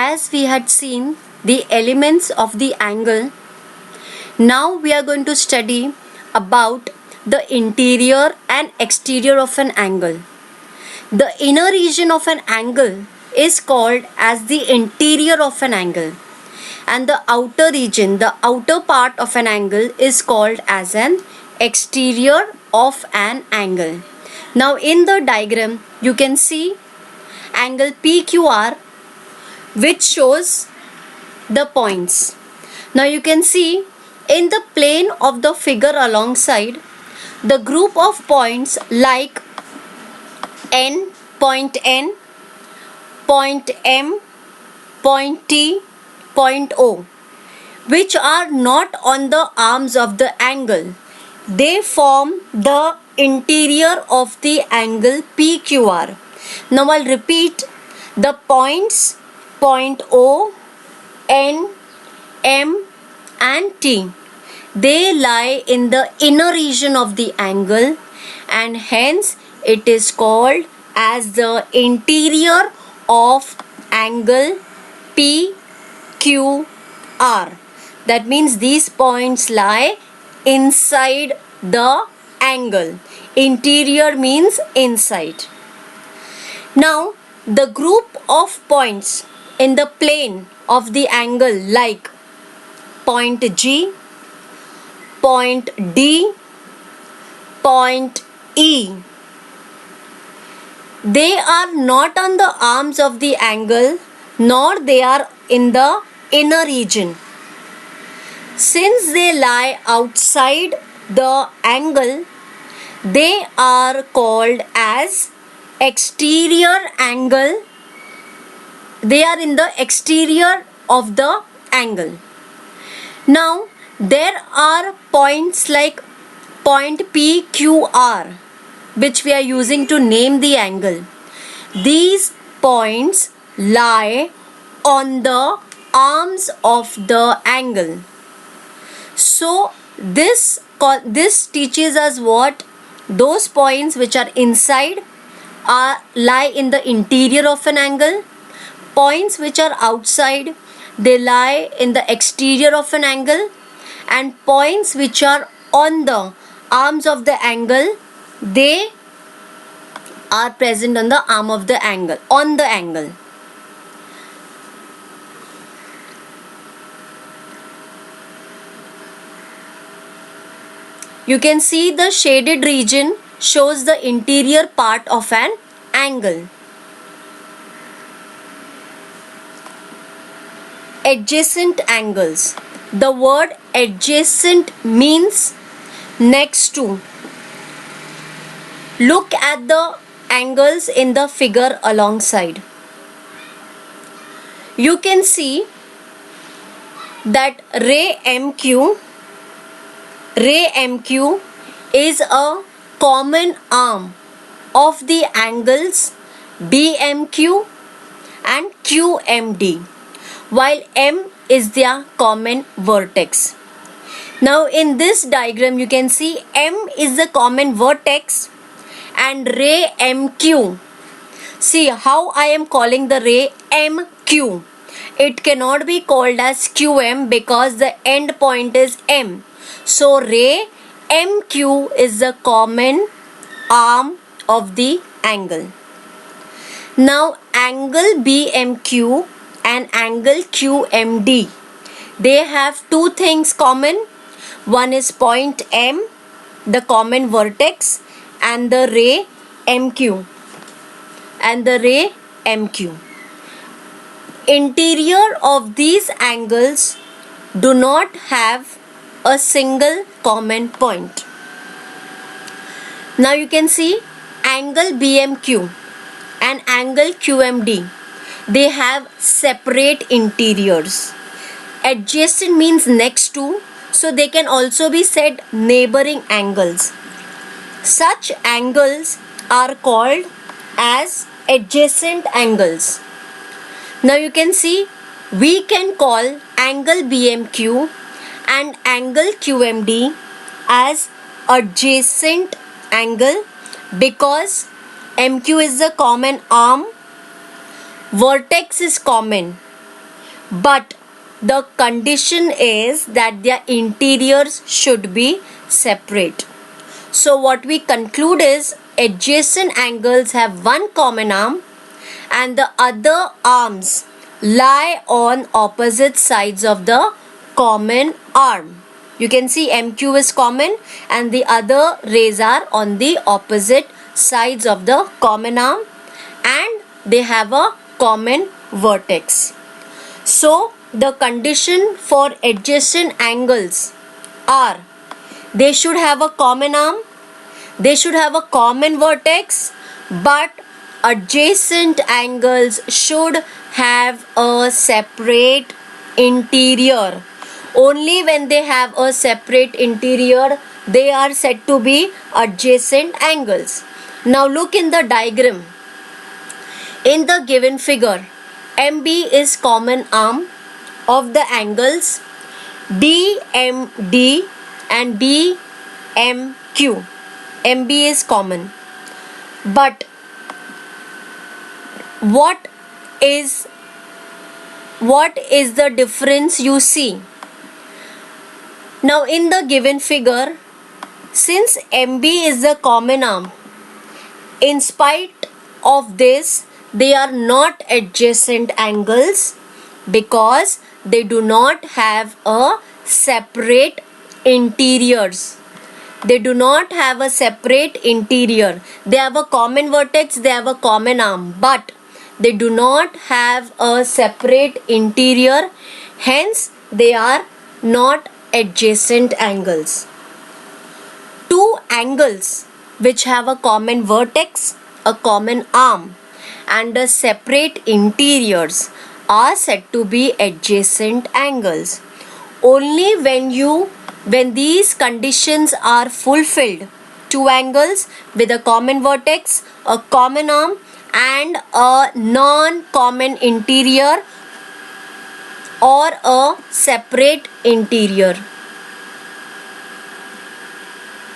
as we had seen the elements of the angle, now we are going to study about the interior and exterior of an angle. The inner region of an angle is called as the interior of an angle, and the outer region, the outer part of an angle, is called as an exterior of an angle. Now in the diagram you can see angle PQR, which shows the points. Now you can see in the plane of the figure alongside, the group of points like point N, point M, point T, point O, which are not on the arms of the angle. They form the interior of the angle PQR. Now I'll repeat the points point O, N, M and T. They lie in the inner region of the angle, and hence it is called as the interior of angle PQR. That means these points lie inside the angle. Interior means inside. Now the group of points in the plane of the angle like point G, point D, point E, they are not on the arms of the angle, nor they are in the inner region. Since they lie outside the angle, they are called as exterior angle. They are in the exterior of the angle. Now there are points like point PQR, which we are using to name the angle. These points lie on the arms of the angle. So this teaches us what? Those points which are inside lie in the interior of an angle. Points which are outside, they lie in the exterior of an angle, and points which are on the arms of the angle, they are present on the arm of the angle, on the angle. You can see the shaded region shows the interior part of an angle. Adjacent angles. The word adjacent means next to. Look at the angles in the figure alongside. You can see that ray MQ is a common arm of the angles BMQ and QMD, while M is their common vertex. Now in this diagram you can see M is the common vertex and ray MQ. See how I am calling the ray MQ. It cannot be called as QM because the end point is M. So ray MQ is the common arm of the angle. Now angle BMQ and angle QMD, they have two things common. One is point M, the common vertex, and the ray MQ. Interior of these angles do not have a single common point. Now you can see angle BMQ and angle QMD, they have separate interiors. Adjacent means next to, so they can also be said neighboring angles. Such angles are called as adjacent angles. Now you can see we can call angle BMQ and angle QMD as adjacent angle because MQ is the common arm, vertex is common, but the condition is that their interiors should be separate. So what we conclude is adjacent angles have one common arm and the other arms lie on opposite sides of the common arm. You can see MQ is common and the other rays are on the opposite sides of the common arm and they have a common vertex. So the condition for adjacent angles are they should have a common arm, they should have a common vertex, but adjacent angles should have a separate interior. Only when they have a separate interior, they are said to be adjacent angles. Now look in the diagram. In the given figure, MB is common arm of the angles DMD and BMQ. MB is common. But what is the difference you see? Now in the given figure, since MB is the common arm, in spite of this, they are not adjacent angles because they do not have a separate interiors. They do not have a separate interior. They have a common vertex, they have a common arm, but they do not have a separate interior. Hence, they are not adjacent angles. Two angles which have a common vertex, a common arm, and a separate interiors are said to be adjacent angles. Only when these conditions are fulfilled, two angles with a common vertex, a common arm, and a non-common interior or a separate interior.